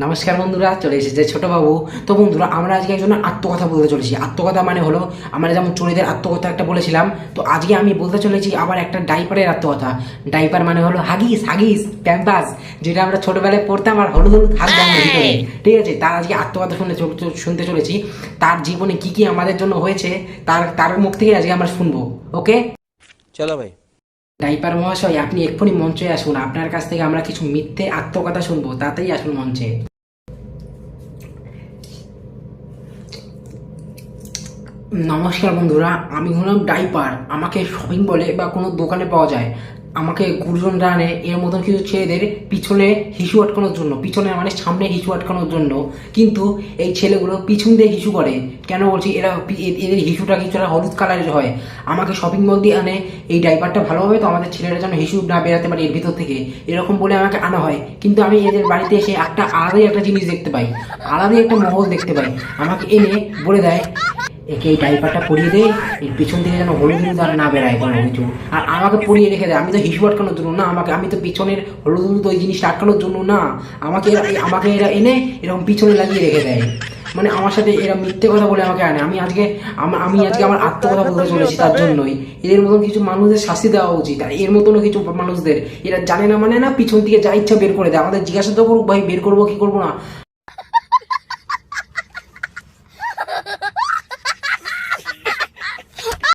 নমস্কার বন্ধুরা, চলে এসেছে ছোটবাবু। তো বন্ধুরা, আমরা আজকে একজনের আত্মকথা বলতে চলেছি। আত্মকথা মানে হলো আমরা যেমন চোরেদের আত্মকথা একটা বলেছিলাম, তো আজকে আমি বলতে চলেছি আবার একটা ডাইপারের আত্মকথা। ডাইপার মানে হলো হাগিস, হাগিস প্যাম্পাস, যেটা আমরা ছোটবেলায় পড়তাম আর হলুদ হলুদ হাত দেওয়া ভিতরে। ঠিক আছে, তার আজকে আত্মকথা শুনতে চলেছি। তার জীবনে কি কি আমাদের জন্য হয়েছে তার তার মুখ থেকে আজকে আমরা শুনবো। ওকে, চলো ভাই। ডাইপার মহাশয়, আপনি এক্ষুনি মঞ্চে আসুন। আপনার কাছ থেকে আমরা কিছু মিথ্যে আত্মকথা শুনবো, তাতেই আসুন মঞ্চে। নমস্কার বন্ধুরা, আমি হলাম ডাইপার। আমাকে শপিং বলে বা কোনো দোকানে পাওয়া যায়। আমাকে গুরুজনরা আনে এর মতন কিছু ছেলেদের পিছনে হিসু আটকানোর জন্য, পিছনে মানে সামনে হিসু আটকানোর জন্য। কিন্তু এই ছেলেগুলো পিছন দিয়ে হিসু করে কেন বলছি, এদের হিসুটা কিছুটা হলুদ কালারের হয়। আমাকে শপিং মল দিয়ে আনে এই ডাইপারটা ভালো হবে তো আমাদের ছেলেরা যেন হিসু না বেরাতে পারে এর ভিতর থেকে, এরকম বলে আমাকে আনা হয়। কিন্তু আমি এদের বাড়িতে এসে আলাদাই একটা জিনিস দেখতে পাই, আলাদাই একটা মহল দেখতে পাই। আমাকে এনে বলে দেয় একে এই ডাইপারটা পরিয়ে দে, এর পিছন থেকে যেন হলুদ হলুদ আর না বেড়ায় কোনো কিছু। আর আমাকে পরিয়ে রেখে দেয়। আমি তো হিসু আটকানোর জন্য না, আমি তো পিছনের হলুদ হলুদ ওই জিনিসটা আটকানোর জন্য না। আমাকে এরা এনে এরকম পিছনে লাগিয়ে রেখে দেয়। মানে আমার সাথে এরা মিথ্যে কথা বলে আমাকে আনে। আমি আজকে আমার আত্মকথা বলতে চলেছি তার জন্যই। এদের মতন কিছু মানুষদের শাস্তি দেওয়া উচিত। আর এর মতনও কিছু মানুষদের, এরা জানে না মানে না, পিছন থেকে যা ইচ্ছা বের করে দেয়। আমাদের জিজ্ঞাসা তো করুক ভাই, বের করবো কি করবো না।